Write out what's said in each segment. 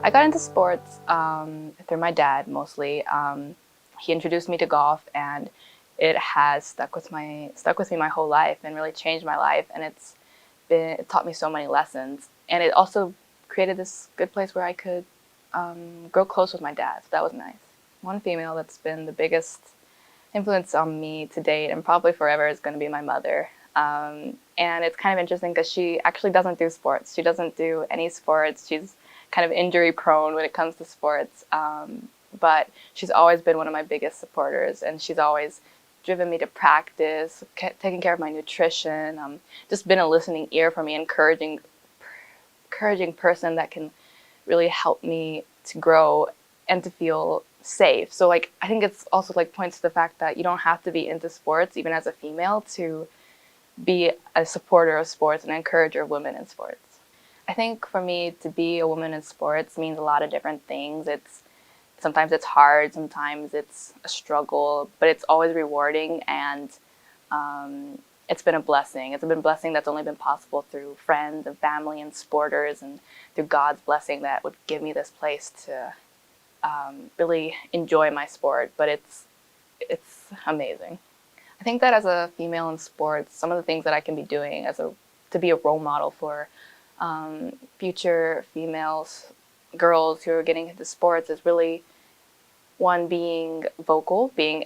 I got into sports through my dad mostly. He introduced me to golf, and it has stuck with me my whole life and really changed my life. And it taught me so many lessons, and it also created this good place where I could grow close with my dad. So that was nice. One female that's been the biggest influence on me to date and probably forever is going to be my mother. And it's kind of interesting because she actually doesn't do sports. She doesn't do any sports. She's kind of injury prone when it comes to sports. But she's always been one of my biggest supporters, and she's always driven me to practice, taking care of my nutrition, just been a listening ear for me, encouraging person that can really help me to grow and to feel safe. So like I think it's also like points to the fact that you don't have to be into sports even as a female to be a supporter of sports and encourager of women in sports. I think for me to be a woman in sports means a lot of different things. Sometimes it's hard, sometimes it's a struggle, but it's always rewarding, and it's been a blessing. It's been a blessing that's only been possible through friends and family and sporters, and through God's blessing that would give me this place to really enjoy my sport. But it's amazing. I think that as a female in sports, some of the things that I can be doing to be a role model for future females, girls who are getting into sports is really one, being vocal, being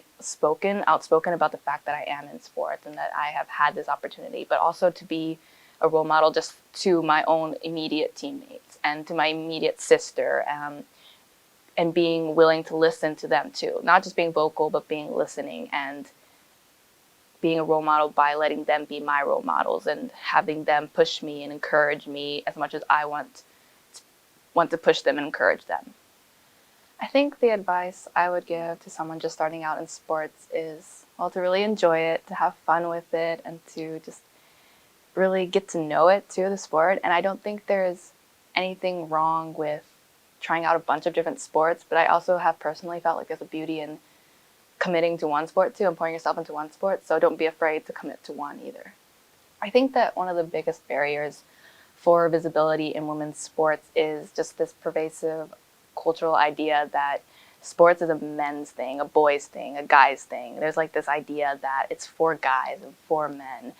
outspoken about the fact that I am in sports and that I have had this opportunity, but also to be a role model just to my own immediate teammates and to my immediate sister, and being willing to listen to them too. Not just being vocal, but being listening and being a role model by letting them be my role models and having them push me and encourage me as much as I want to push them and encourage them. I think the advice I would give to someone just starting out in sports is, well, to really enjoy it, to have fun with it, and to just really get to know it too, the sport. And I don't think there's anything wrong with trying out a bunch of different sports, but I also have personally felt like there's a beauty in committing to one sport too and pouring yourself into one sport. So don't be afraid to commit to one either. I think that one of the biggest barriers for visibility in women's sports is just this pervasive cultural idea that sports is a men's thing, a boys thing, a guy's thing. There's like this idea that it's for guys and for men.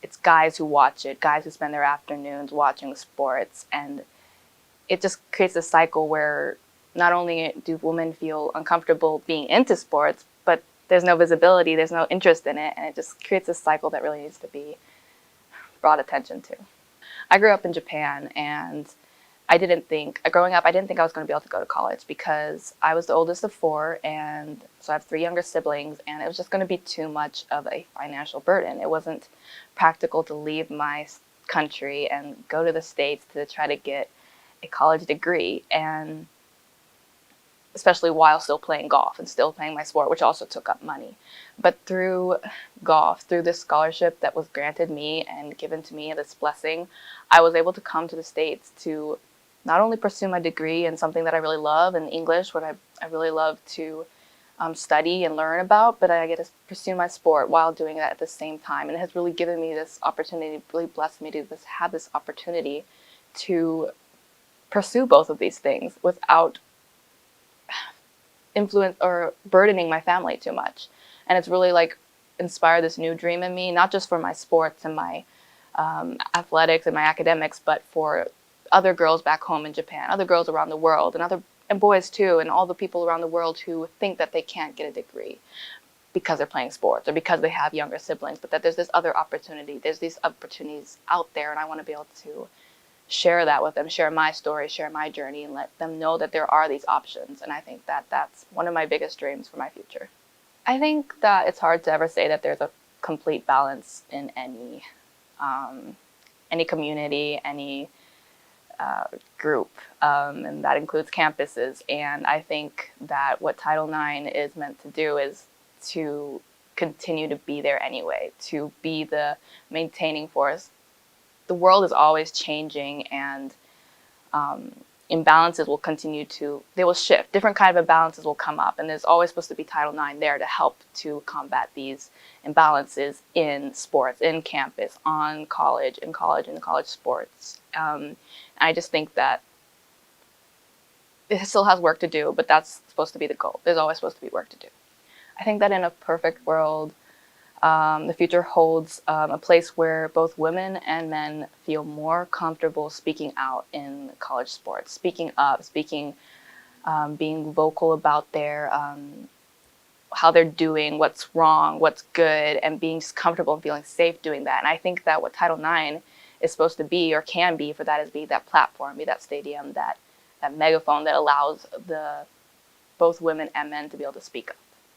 It's guys who watch it, guys who spend their afternoons watching sports, and it just creates a cycle where not only do women feel uncomfortable being into sports, but there's no visibility, there's no interest in it, and it just creates a cycle that really needs to be brought attention to. I grew up in Japan, and growing up, I didn't think I was going to be able to go to college because I was the oldest of four, and so I have three younger siblings, and it was just going to be too much of a financial burden. It wasn't practical to leave my country and go to the States to try to get a college degree, and especially while still playing golf and still playing my sport, which also took up money. But through golf, through this scholarship that was granted me and given to me, this blessing, I was able to come to the States to not only pursue my degree in something that I really love, in English, what I really love to study and learn about, but I get to pursue my sport while doing that at the same time. And it has really given me this opportunity, really blessed me to have this opportunity to pursue both of these things without influence or burdening my family too much. And it's really like inspired this new dream in me, not just for my sports and my athletics and my academics, but for other girls back home in Japan, other girls around the world, and boys too, and all the people around the world who think that they can't get a degree because they're playing sports or because they have younger siblings, but that there's this other opportunity. There's these opportunities out there, and I want to be able to share that with them, share my story, share my journey, and let them know that there are these options. And I think that that's one of my biggest dreams for my future. I think that it's hard to ever say that there's a complete balance in any community, any group, and that includes campuses. And I think that what Title IX is meant to do is to continue to be there anyway, to be the maintaining force. The world is always changing, and imbalances will they will shift. Different kind of imbalances will come up, and there's always supposed to be Title IX there to help to combat these imbalances in sports, in campus, in college sports. I just think that it still has work to do, but that's supposed to be the goal. There's always supposed to be work to do. I think that in a perfect world, the future holds a place where both women and men feel more comfortable speaking out in college sports, speaking up, being vocal about their how they're doing, what's wrong, what's good, and being just comfortable and feeling safe doing that. And I think that what Title IX is supposed to be, or can be for that, is be that platform, be that stadium, that megaphone that allows both women and men to be able to speak up.